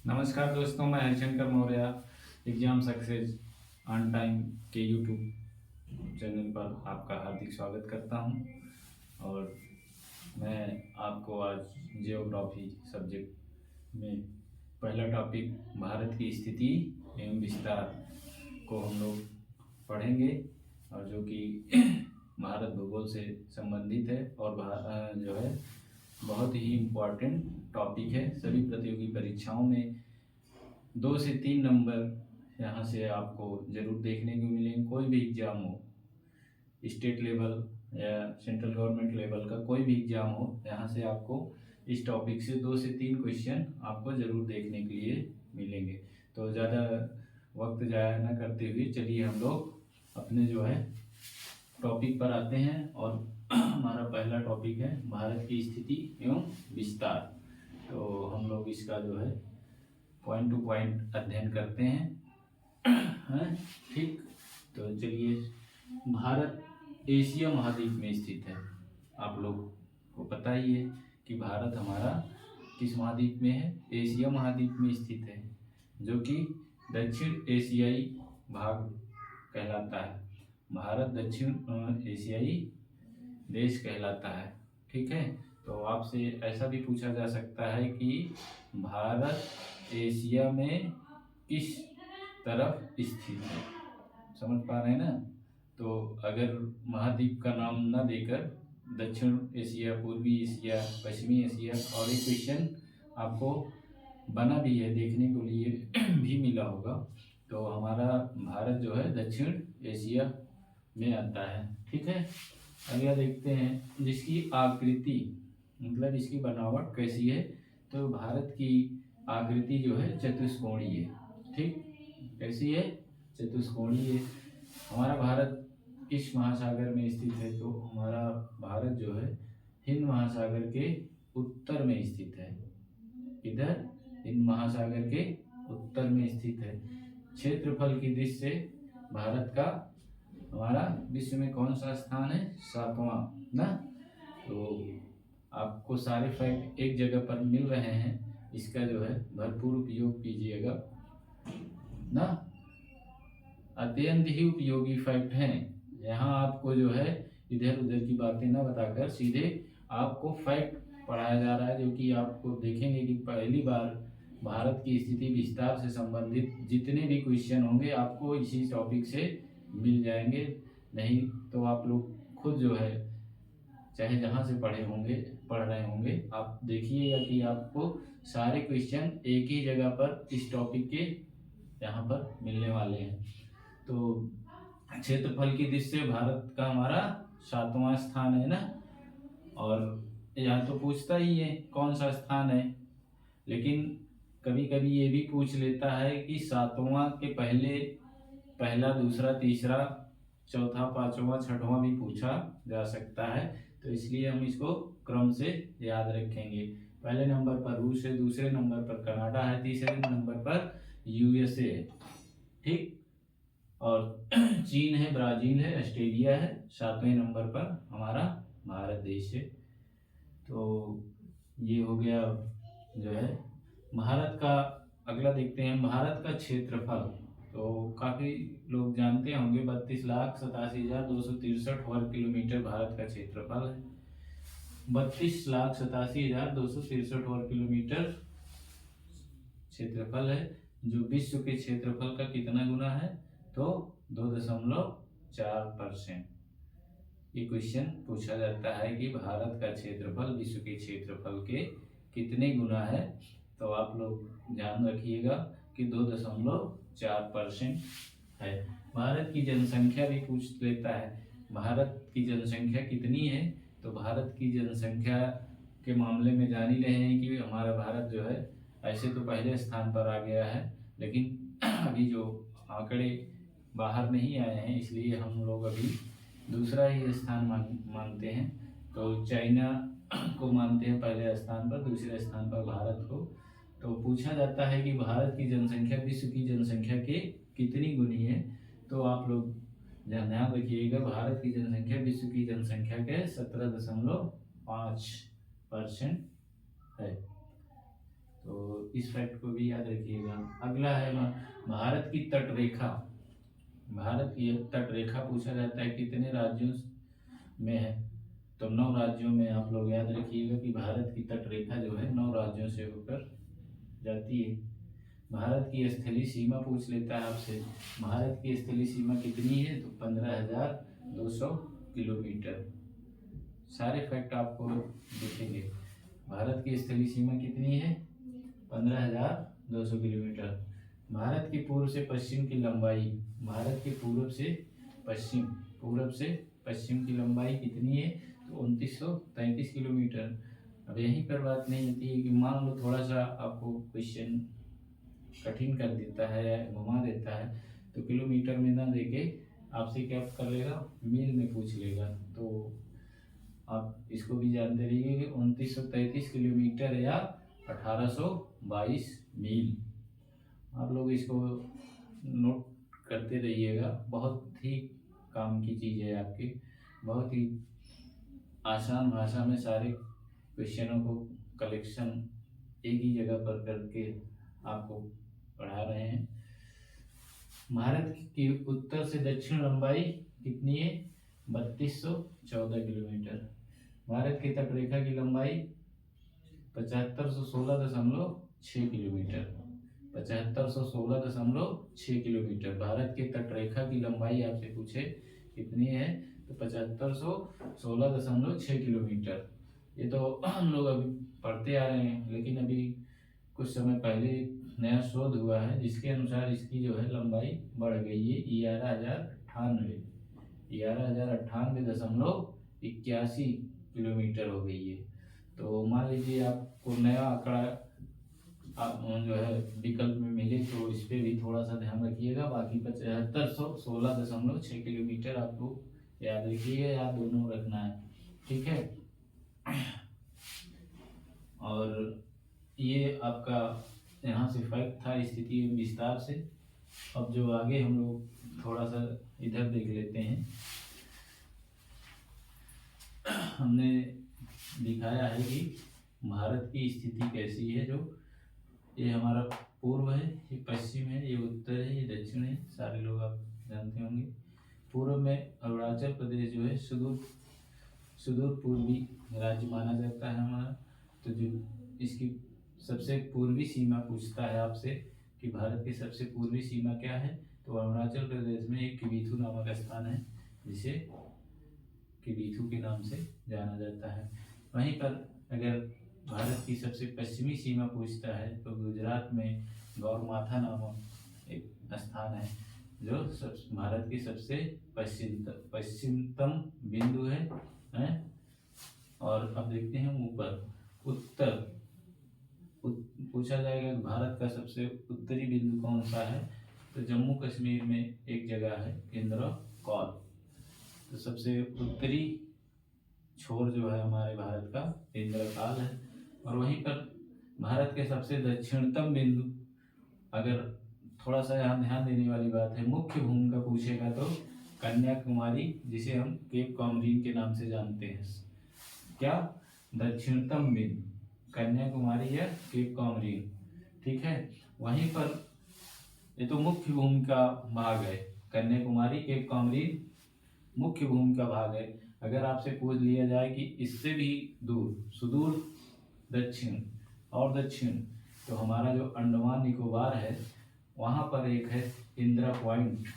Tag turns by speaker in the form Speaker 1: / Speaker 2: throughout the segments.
Speaker 1: नमस्कार दोस्तों, मैं Harishankar Maurya exam success on time के यूट्यूब चैनल पर आपका हार्दिक स्वागत करता हूं। और मैं आपको आज जियोग्राफी सब्जेक्ट में पहला टॉपिक भारत की स्थिति एवं विस्तार को हम लोग पढ़ेंगे, और जो कि भारत भूगोल से संबंधित है और जो है बहुत ही इम्पोर्टेंट टॉपिक है। सभी प्रतियोगी परीक्षाओं में 2 से 3 नंबर यहाँ से आपको ज़रूर देखने को मिलेंगे। कोई भी एग्ज़ाम हो, स्टेट लेवल या सेंट्रल गवर्नमेंट लेवल का कोई भी एग्ज़ाम हो, यहाँ से आपको इस टॉपिक से 2 से 3 क्वेश्चन आपको ज़रूर देखने के लिए मिलेंगे। तो ज़्यादा वक्त ज़ाया न करते हुए चलिए हम लोग अपने जो है टॉपिक पर आते हैं। और हमारा पहला टॉपिक है भारत की स्थिति एवं विस्तार। तो हम लोग इसका जो है पॉइंट टू पॉइंट अध्ययन करते हैं। ठीक, तो चलिए, भारत एशिया महाद्वीप में स्थित है। आप लोग को पता ही है कि भारत हमारा किस महाद्वीप में है, एशिया महाद्वीप में स्थित है, जो कि दक्षिण एशियाई भाग कहलाता है। भारत दक्षिण एशियाई देश कहलाता है। ठीक है, तो आपसे ऐसा भी पूछा जा सकता है कि भारत एशिया में किस तरफ स्थित है। समझ पा रहे हैं ना? तो अगर महाद्वीप का नाम न देकर दक्षिण एशिया, पूर्वी एशिया, पश्चिमी एशिया, और एक क्वेश्चन आपको बना भी है, देखने को लिए भी मिला होगा। तो हमारा भारत जो है दक्षिण एशिया में आता है। ठीक है, अगला देखते हैं, जिसकी आकृति मतलब इसकी बनावट कैसी है। तो भारत की आकृति जो है चतुष्कोणीय है। ठीक, कैसी है? चतुष्कोणीय है। हमारा भारत किस महासागर में स्थित है? तो हमारा भारत जो है हिंद महासागर के उत्तर में स्थित है। इधर हिंद महासागर के उत्तर में स्थित है। क्षेत्रफल की दृष्टि से भारत का हमारा विश्व में कौन सा स्थान है? 7वां ना। तो आपको सारे फैक्ट एक जगह पर मिल रहे हैं, इसका जो है भरपूर उपयोग कीजिएगा ना। अत्यंत ही उपयोगी फैक्ट हैं। यहाँ आपको जो है इधर उधर की बातें ना बताकर सीधे आपको फैक्ट पढ़ाया जा रहा है, जो कि आपको देखेंगे कि पहली बार भारत की स्थिति विस्तार से संबंधित जितने भी क्वेश्चन होंगे आपको इसी टॉपिक से मिल जाएंगे। नहीं तो आप लोग खुद जो है चाहे जहाँ से पढ़ रहे होंगे, आप देखिएगा कि आपको सारे क्वेश्चन एक ही जगह पर इस टॉपिक के यहाँ पर मिलने वाले हैं। तो क्षेत्रफल की दृष्टि से भारत का हमारा 7वां स्थान है ना। और यहाँ तो पूछता ही है कौन सा स्थान है, लेकिन कभी कभी ये भी पूछ लेता है कि 7वां के पहले पहला, दूसरा, तीसरा, चौथा, 5वां, 6वां भी पूछा जा सकता है। तो इसलिए हम इसको क्रम से याद रखेंगे। पहले नंबर पर रूस है, दूसरे नंबर पर कनाडा है, तीसरे नंबर पर यूएसए है। ठीक, और चीन है, ब्राजील है, ऑस्ट्रेलिया है। 7वें नंबर पर हमारा भारत देश है। तो ये हो गया जो है भारत का। अगला देखते हैं भारत का क्षेत्रफल। तो काफ़ी लोग जानते होंगे 32,87,263 वर्ग किलोमीटर भारत का क्षेत्रफल है। 32,87,263 वर्ग किलोमीटर क्षेत्रफल है, जो विश्व के क्षेत्रफल का कितना गुना है? तो 2.4%। ये क्वेश्चन पूछा जाता है कि भारत का क्षेत्रफल विश्व के क्षेत्रफल के कितने गुना है। तो आप लोग ध्यान रखिएगा कि 2.4% है। भारत की जनसंख्या भी पूछ लेता है, भारत की जनसंख्या कितनी है। तो भारत की जनसंख्या के मामले में जान ही रहे हैं कि हमारा भारत जो है ऐसे तो पहले स्थान पर आ गया है, लेकिन अभी जो आंकड़े बाहर नहीं आए हैं, इसलिए हम लोग अभी दूसरा ही स्थान मानते हैं। तो चाइना को मानते हैं पहले स्थान पर, दूसरे स्थान पर भारत को। तो पूछा जाता है कि भारत की जनसंख्या विश्व की जनसंख्या के कितनी गुनी है। तो आप लोग ध्यान रखिएगा, भारत की जनसंख्या विश्व की जनसंख्या के 17.5% है। तो इस फैक्ट को भी याद रखिएगा। अगला है भारत की तट रेखा। भारत की तट रेखा पूछा जाता है कितने राज्यों में है, तो 9 राज्यों में। आप लोग याद रखिएगा कि भारत की तट रेखा जो है 9 राज्यों से होकर जाती है। भारत की स्थलीय सीमा पूछ लेता है आपसे, भारत की स्थलीय सीमा कितनी है, तो 15,200 किलोमीटर। सारे फैक्ट आपको दिखेंगे। भारत की स्थलीय सीमा कितनी है, 15,200 किलोमीटर। भारत की पूर्व से पश्चिम की लंबाई, भारत की पूर्व से पश्चिम की लंबाई कितनी है, तो 2933 किलोमीटर। अब यहीं पर बात नहीं होती है कि मान लो थोड़ा सा आपको क्वेश्चन कठिन कर देता है या घुमा देता है, तो किलोमीटर में ना देके आपसे क्या कर लेगा, मील में पूछ लेगा। तो आप इसको भी जानते रहिए कि 2933 किलोमीटर या 1822 मील। आप लोग इसको नोट करते रहिएगा, बहुत ही काम की चीज़ है आपके। बहुत ही आसान भाषा में सारे क्वेश्चनों को कलेक्शन एक ही जगह पर करके आपको पढ़ा रहे हैं। भारत की उत्तर से दक्षिण लंबाई कितनी है, 3214 किलोमीटर। भारत की तट रेखा की लंबाई 7516.6 किलोमीटर। 7516.6 किलोमीटर भारत की तट रेखा की लंबाई आपसे पूछे कितनी है, तो 7516.6 किलोमीटर। ये तो हम लोग अभी पढ़ते आ रहे हैं, लेकिन अभी कुछ समय पहले नया शोध हुआ है जिसके अनुसार इसकी जो है लंबाई बढ़ गई है 11,098.81 किलोमीटर हो गई है। तो मान लीजिए आपको नया आंकड़ा आप जो है विकल्प में मिले तो इस पर भी थोड़ा सा ध्यान रखिएगा। बाकी 7516.6 किलोमीटर आपको याद रखिएगा, या दोनों रखना है, ठीक है। और ये आपका यहाँ से फैक्ट था स्थिति विस्तार से। अब जो आगे हम लोग थोड़ा सा इधर देख लेते हैं। हमने दिखाया है कि भारत की स्थिति कैसी है। जो ये हमारा पूर्व है, ये पश्चिम है, ये उत्तर है, ये दक्षिण है, सारे लोग आप जानते होंगे। पूर्व में अरुणाचल प्रदेश जो है सुदूर पूर्वी राज्य माना जाता है हमारा। तो जो इसकी सबसे पूर्वी सीमा पूछता है आपसे कि भारत की सबसे पूर्वी सीमा क्या है, तो अरुणाचल प्रदेश में एक किबीथू नामक स्थान है जिसे किबीथू के नाम से जाना जाता है। वहीं पर अगर भारत की सबसे पश्चिमी सीमा पूछता है तो गुजरात में गौरमाथा नामक एक स्थान है जो भारत की सबसे पश्चिमतम बिंदु है। और अब देखते हैं ऊपर उत्तर पूछा जाएगा कि भारत का सबसे उत्तरी बिंदु कौन सा है, तो जम्मू कश्मीर में एक जगह है इंद्रकौल। तो सबसे उत्तरी छोर जो है हमारे भारत का इंद्रकाल है। और वहीं पर भारत के सबसे दक्षिणतम बिंदु, अगर थोड़ा सा यहाँ ध्यान देने वाली बात है, मुख्य भूमि का पूछेगा तो कन्याकुमारी, जिसे हम केप कॉमरीन के नाम से जानते हैं। क्या, दक्षिणतम बिंदु कन्याकुमारी या केप कॉमरीन, ठीक है। वहीं पर ये तो मुख्य भूमि का भाग है, कन्याकुमारी केप कॉमरीन मुख्य भूमि का भाग है। अगर आपसे पूछ लिया जाए कि इससे भी दूर सुदूर दक्षिण और दक्षिण, तो हमारा जो अंडमान निकोबार है वहाँ पर एक है इंदिरा पॉइंट,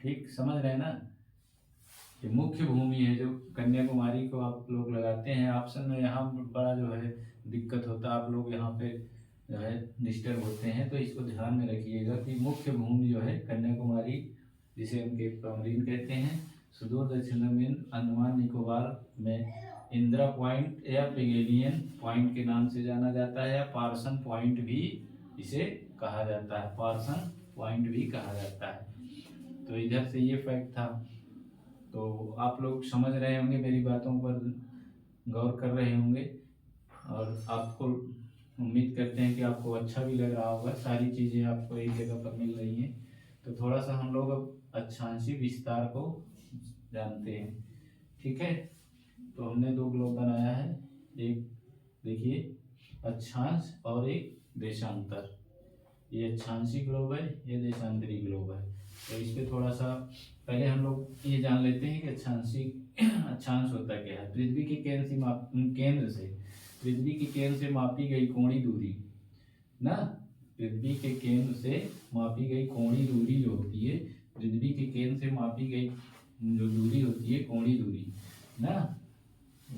Speaker 1: ठीक समझ रहे हैं ना। ये मुख्य भूमि है जो कन्याकुमारी को आप लोग लगाते हैं ऑप्शन में, यहाँ बड़ा जो है दिक्कत होता है, आप लोग यहाँ पे जो है डिस्टर्ब होते हैं। तो इसको ध्यान में रखिएगा कि मुख्य भूमि जो है कन्याकुमारी, जिसे हम केप कॉमरीन कहते हैं, सुदूर दक्षिण में अंडमान निकोबार में इंदिरा पॉइंट या पेगेलियन पॉइंट के नाम से जाना जाता है, या पार्सन पॉइंट भी इसे कहा जाता है, पार्सन पॉइंट भी कहा जाता है। तो इधर से ये फैक्ट था। तो आप लोग समझ रहे होंगे, मेरी बातों पर गौर कर रहे होंगे, और आपको उम्मीद करते हैं कि आपको अच्छा भी लग रहा होगा। सारी चीज़ें आपको एक जगह पर मिल रही हैं, तो थोड़ा सा हम लोग अब अक्षांशी विस्तार को जानते हैं, ठीक है। तो हमने 2 ग्लोब बनाया है। एक देखिए अक्षांश और एक देशांतर। ये अक्षांशी ग्लोब है, ये देशांतरी ग्लोब है। तो इस पे थोड़ा सा पहले हम लोग ये जान लेते हैं कि अक्षांश होता क्या है। पृथ्वी के केंद्र से मापी गई कोणीय दूरी ना, पृथ्वी के केंद्र से मापी गई कोणीय दूरी जो होती है, पृथ्वी के केंद्र से मापी गई जो दूरी होती है कोणीय दूरी ना,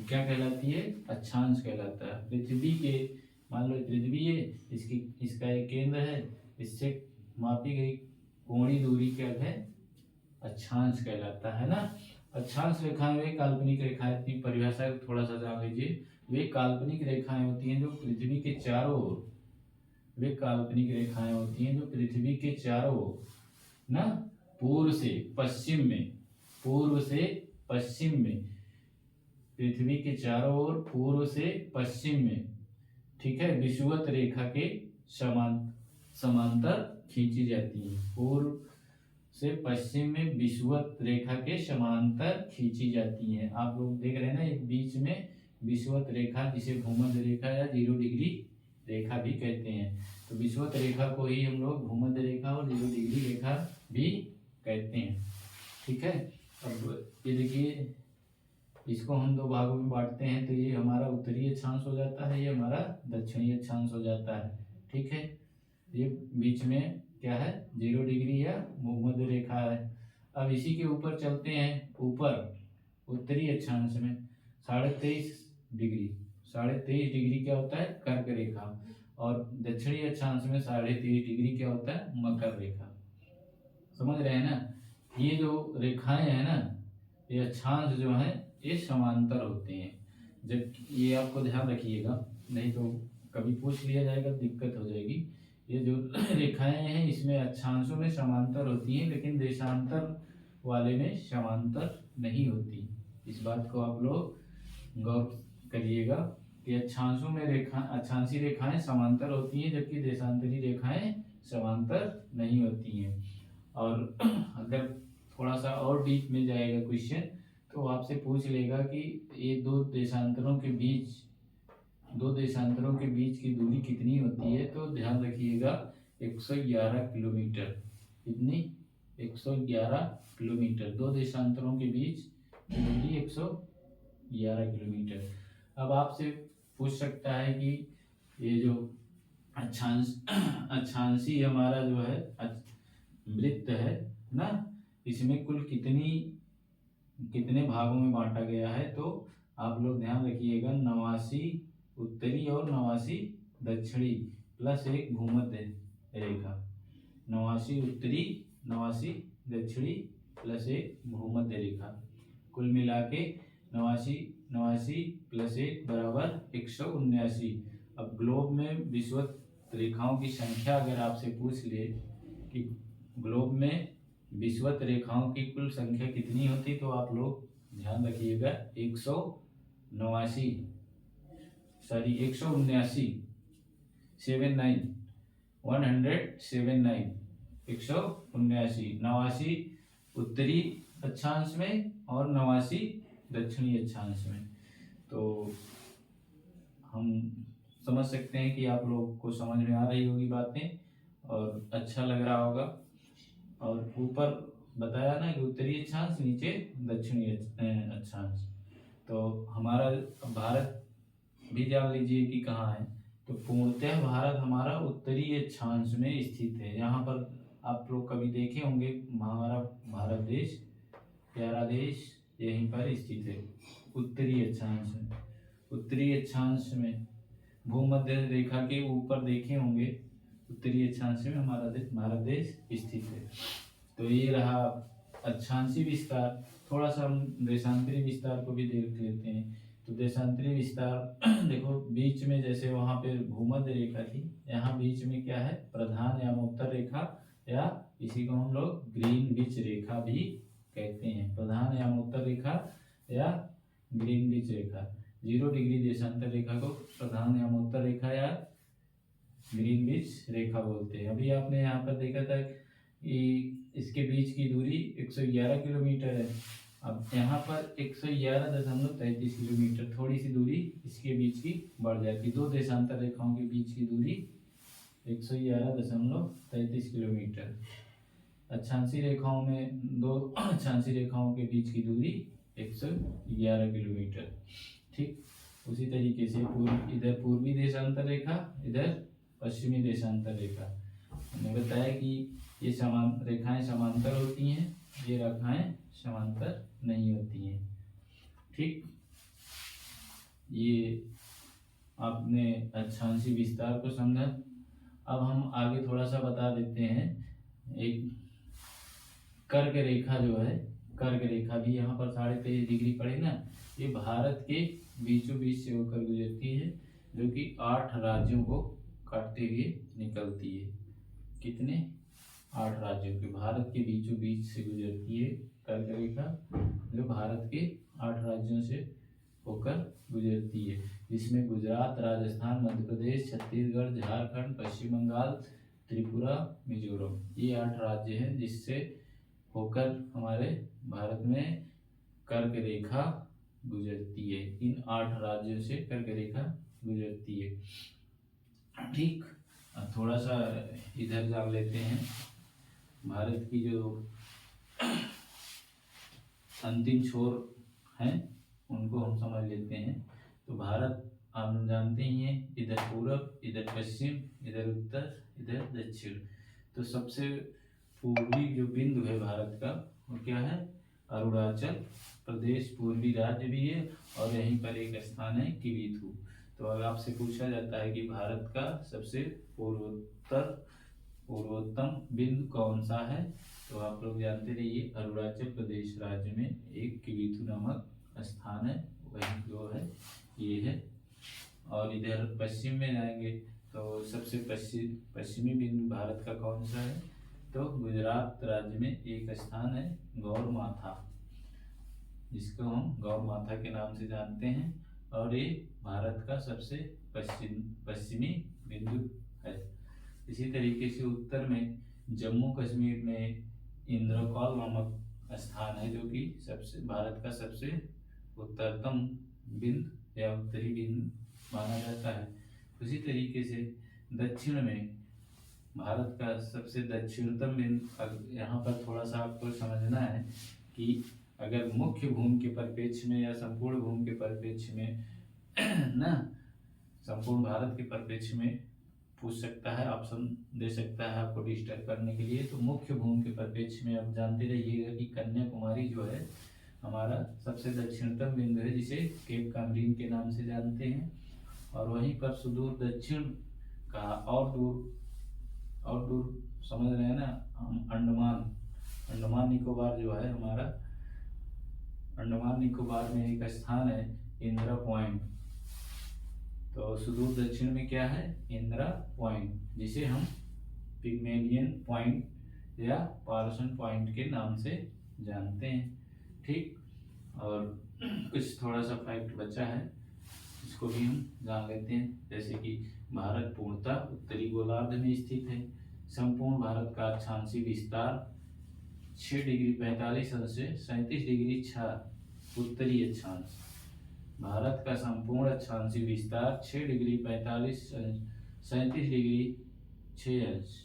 Speaker 1: क्या कहलाती है? अक्षांश कहलाता है। पृथ्वी के, मान लो पृथ्वी है, इसका एक केंद्र है, इससे मापी गई कोणीय दूरी क्या है? अक्षांश कहलाता है ना। अक्षांश रेखाएं वे काल्पनिक रेखाएं, इतनी परिभाषा थोड़ा सा जान लीजिए। वे काल्पनिक रेखाएं होती हैं जो पृथ्वी के चारों ओर, वे काल्पनिक रेखाएं होती हैं जो पृथ्वी के चारों ओर ना, पूर्व से पश्चिम में पृथ्वी के चारों ओर पूर्व से पश्चिम में, ठीक है, विषुवत रेखा के समांतर खींची जाती है। पूर्व से पश्चिम में विषुवत रेखा के समांतर खींची जाती है। आप लोग देख रहे हैं ना, एक बीच में विषुवत रेखा, जिसे भूमध्य रेखा या 0 डिग्री रेखा भी कहते हैं। तो विषुवत रेखा को ही हम लोग भूमध्य रेखा और 0 डिग्री रेखा भी कहते हैं, ठीक है। अब ये देखिए, इसको हम दो भागों में बांटते हैं, तो ये हमारा उत्तरी अक्षांश हो जाता है, ये हमारा दक्षिणी अक्षांश हो जाता है, ठीक है। ये बीच में क्या है? 0 डिग्री या भूमध्य रेखा है। अब इसी के ऊपर चलते हैं, ऊपर उत्तरी अक्षांश में 23.5 डिग्री, 23.5 डिग्री क्या होता है? कर्क रेखा। और दक्षिणी अक्षांश में 23.5 डिग्री क्या होता है? मकर रेखा। समझ रहे हैं ना? ये जो रेखाएं हैं ना, ये अक्षांश जो है ये समांतर होते हैं। जब ये आपको ध्यान रखिएगा, नहीं तो कभी पूछ लिया जाएगा, दिक्कत हो जाएगी। ये जो रेखाएं हैं इसमें अक्षांशों में समांतर होती हैं, लेकिन देशांतर वाले में समांतर नहीं होती। इस बात को आप लोग गौर करिएगा कि अक्षांशों में अक्षांशी रेखाएं समांतर होती हैं, जबकि देशांतरी रेखाएं समांतर नहीं होती हैं। और अगर थोड़ा सा और डीप में जाएगा क्वेश्चन, तो आपसे पूछ लेगा कि ये दो देशांतरों के बीच की दूरी कितनी होती है। तो ध्यान रखिएगा 111 किलोमीटर। कितनी? 111 किलोमीटर। दो देशांतरों के बीच की दूरी 111 किलोमीटर। अब आपसे पूछ सकता है कि ये जो अक्षांशी हमारा जो है वृत्त है ना, इसमें कुल कितने भागों में बांटा गया है। तो आप लोग ध्यान रखिएगा, 89 उत्तरी और 89 दक्षिणी प्लस एक भूमध्य रेखा। 89 उत्तरी, 89 दक्षिणी प्लस एक भूमध्य रेखा, कुल मिला के 89 प्लस 1 बराबर 179। अब ग्लोब में विषुवत रेखाओं की संख्या अगर आपसे पूछ ले कि ग्लोब में विषुवत रेखाओं की कुल संख्या कितनी होती, तो आप लोग ध्यान रखिएगा 179, 179 उत्तरी अक्षांश में और 89 दक्षिणी अक्षांश में। तो हम समझ सकते हैं कि आप लोग को समझ में आ रही होगी बातें और अच्छा लग रहा होगा। और ऊपर बताया ना कि उत्तरी अक्षांश, नीचे दक्षिणी अक्षांश। तो हमारा भारत भी जान लीजिए कि कहाँ है। तो पूर्णतः भारत हमारा उत्तरी अक्षांश में स्थित है। यहाँ पर आप लोग कभी देखे होंगे, हमारा भारत देश, प्यारा देश, यहीं पर स्थित है उत्तरी अक्षांश में। उत्तरी अक्षांश में भूमध्य रेखा के ऊपर देखे होंगे, उत्तरी अक्षांश में हमारा भारत देश स्थित है। तो ये रहा अक्षांशी विस्तार। थोड़ा सा हम देशांतरी विस्तार को भी देख लेते हैं। तो देशांतरी विस्तार देखो, बीच में जैसे वहां पे भूमध्य रेखा थी, यहाँ बीच में क्या है? प्रधान यामोत्तर रेखा, या इसी को हम लोग ग्रीनविच रेखा भी कहते हैं। प्रधान यामोत्तर रेखा या ग्रीनविच रेखा, 0 डिग्री देशांतर रेखा को प्रधान यामोत्तर रेखा या ग्रीनविच रेखा बोलते हैं। अभी आपने यहाँ पर देखा था कि इसके बीच की दूरी 111 किलोमीटर है। अब यहाँ पर 111.33 किलोमीटर, थोड़ी सी दूरी इसके बीच की बढ़ जाती है। दो देशांतर रेखाओं के बीच की दूरी 111.33 किलोमीटर। अक्षांशीय रेखाओं में दो अक्षांशीय रेखाओं के बीच की दूरी 111 किलोमीटर। ठीक, उसी तरीके से इधर पूर्वी देशांतर रेखा, इधर पश्चिमी देशांतर रेखा। हमने बताया कि ये समान रेखाएं समांतर होती हैं, ये रेखाएं समांतर नहीं होती हैं। ठीक, ये आपने अक्षांशीय विस्तार को समझा। अब हम आगे थोड़ा सा बता देते हैं। एक कर्क रेखा जो है, कर्क रेखा भी यहाँ पर 23.5 डिग्री पड़े ना, ये भारत के बीचों बीच से होकर गुजरती है, जो कि 8 राज्यों को काटते हुए निकलती है। कितने? 8 राज्यों के, भारत के बीचों बीच से गुजरती है कर्क रेखा, जो भारत के 8 राज्यों से होकर गुजरती है, जिसमें गुजरात, राजस्थान, मध्य प्रदेश, छत्तीसगढ़, झारखंड, पश्चिम बंगाल, त्रिपुरा, मिजोरम, ये 8 राज्य हैं जिससे होकर हमारे भारत में कर्क रेखा गुजरती है। इन 8 राज्यों से कर्क रेखा गुजरती है। ठीक, थोड़ा सा इधर जान लेते हैं। भारत की जो अंतिम छोर हैं उनको हम समझ लेते हैं। तो भारत हम जानते ही हैं, इधर पूरब, इधर पश्चिम, इधर उत्तर, इधर दक्षिण। तो सबसे पूर्वी जो बिंदु है भारत का वो क्या है? अरुणाचल प्रदेश पूर्वी राज्य भी है, और यहीं पर एक स्थान है किवीथू। तो अगर आपसे पूछा जाता है कि भारत का सबसे पूर्वोत्तम बिंदु कौन सा है, तो आप लोग जानते रहिए अरुणाचल प्रदेश राज्य में एक किवीथू नामक स्थान है, वही जो है ये है। और इधर पश्चिम में जाएंगे तो सबसे पश्चिमी बिंदु भारत का कौन सा है, तो गुजरात राज्य में एक स्थान है गौरमाथा, जिसको हम गौरमाथा के नाम से जानते हैं, और ये भारत का सबसे पश्चिमी बिंदु है। इसी तरीके से उत्तर में जम्मू कश्मीर में इंद्रकोल नामक स्थान है, जो कि सबसे भारत का सबसे उत्तरतम बिंदु या उत्तरी बिंदु माना जाता है। उसी तरीके से दक्षिण में भारत का सबसे दक्षिणतम बिंदु, यहाँ पर थोड़ा सा आपको समझना है कि अगर मुख्य भूमि के परिप्रेक्ष्य में या संपूर्ण भूमि के परिप्रेक्ष्य में ना, संपूर्ण भारत के परिप्रेक्ष्य में पूछ सकता है, ऑप्शन दे सकता है आपको डिस्टर्ब करने के लिए। तो मुख्य भूमि के परिप्रेक्ष्य में आप जानते रहिएगा कि कन्याकुमारी जो है हमारा सबसे दक्षिणतम बिंदु है, जिसे केप कामरीन के नाम से जानते हैं। और वहीं पर सुदूर दक्षिण का और दूर समझ रहे हैं ना हम, अंडमान निकोबार जो है हमारा, अंडमान निकोबार में एक स्थान है इंदिरा पॉइंट। तो सुदूर दक्षिण में क्या है? इंदिरा पॉइंट, जिसे हम पिग्मेलियन पॉइंट या पार्सन पॉइंट के नाम से जानते हैं। ठीक, और कुछ थोड़ा सा फैक्ट बचा है, इसको भी हम जान लेते हैं। जैसे कि भारत पूर्णतः उत्तरी गोलार्ध में स्थित है। संपूर्ण भारत का अक्षांशीय विस्तार 6 डिग्री 45 अंश से 37 डिग्री 6 उत्तरी अक्षांश। भारत का संपूर्ण अक्षांशीय विस्तार 6 डिग्री 45 अंश 37 डिग्री 6 अंश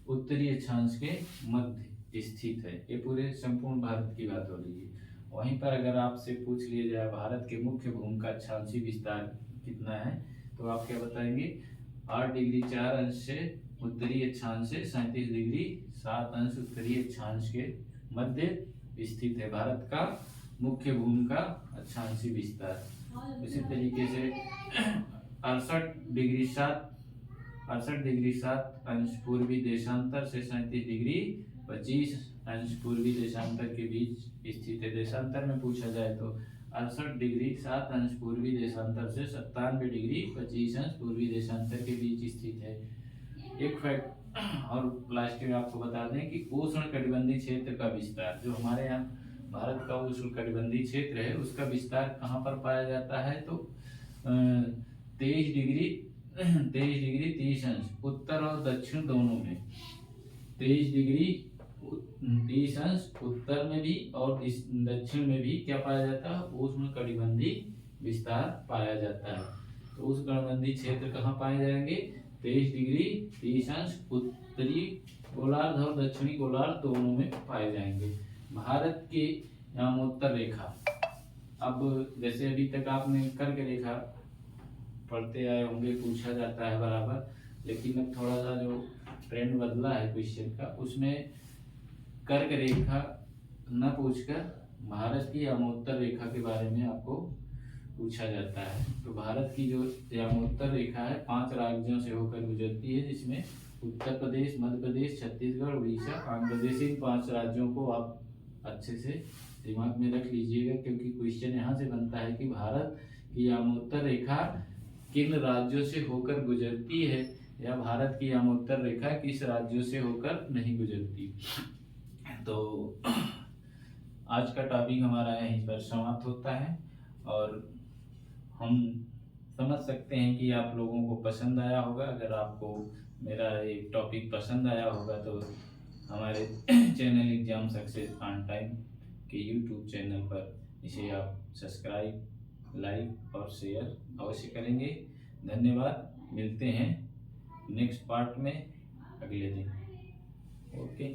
Speaker 1: उत्तरी अक्षांश के मध्य स्थित है। ये पूरे संपूर्ण भारत की बात हो रही है। वहीं पर अगर आपसे पूछ लिया जाए भारत के मुख्य भूमि का अक्षांशीय विस्तार कितना है, तो आप क्या बताएंगे? 8 डिग्री 4 अंश से उत्तरी अक्षांश से 37 डिग्री 7 अंश उत्तरी अक्षांश के मध्य स्थित है भारत का मुख्य भूमि का अक्षांशीय विस्तार। इसी तरीके से 68 डिग्री 7 अंश पूर्वी देशांतर से 37 डिग्री 25 अंश पूर्वी देशांतर के बीच स्थित है। देशांतर में पूछा जाए तो 68 डिग्री 7 अंश पूर्वी देशांतर से 97 डिग्री 25 अंश पूर्वी देशांतर के बीच स्थित है। एक फैक्ट और लास्ट में आपको बता दें कि उष्ण कटिबंधीय क्षेत्र का विस्तार, जो हमारे यहाँ भारत का उष्ण कटिबंधीय क्षेत्र है, उसका विस्तार कहाँ पर पाया जाता है, तो 23 डिग्री 30 अंश उत्तर और दक्षिण दोनों में। 23 डिग्री देश अंश उत्तर में भी और दक्षिण में भी क्या पाया जाता है, उष्ण कटिबंधीय विस्तार पाया जाता है। तो उष्ण कटिबंधीय क्षेत्र कहाँ पाए जाएंगे, 23 डिग्री 30 अंश उत्तरी गोलार्ध और दक्षिणी गोलार्ध दोनों में पाए जाएंगे। भारत के यामोत्तर रेखा, अब जैसे अभी तक आपने कर्क रेखा पढ़ते आए होंगे, पूछा जाता है बराबर, लेकिन अब थोड़ा सा जो ट्रेंड बदला है क्वेश्चन का, उसमें कर्क रेखा न पूछकर भारत की यामोत्तर रेखा के बारे में आपको पूछा जाता है। तो भारत की जो यामोत्तर रेखा है 5 राज्यों से होकर गुजरती है, जिसमें उत्तर प्रदेश, मध्य प्रदेश, छत्तीसगढ़, उड़ीसा, आंध्र प्रदेश, इन 5 राज्यों को आप अच्छे से दिमाग में रख लीजिएगा, क्योंकि क्वेश्चन यहाँ से बनता है कि भारत की यामोत्तर रेखा किन राज्यों से होकर गुजरती है, या भारत की यामोत्तर रेखा किस राज्यों से होकर नहीं गुजरती। तो आज का टॉपिक हमारा यहीं पर समाप्त होता है, और हम समझ सकते हैं कि आप लोगों को पसंद आया होगा। अगर आपको मेरा ये टॉपिक पसंद आया होगा तो हमारे channel exam success on time के यूट्यूब चैनल पर इसे आप सब्सक्राइब, लाइक और शेयर अवश्य करेंगे। धन्यवाद, मिलते हैं नेक्स्ट पार्ट में अगले दिन। ओके।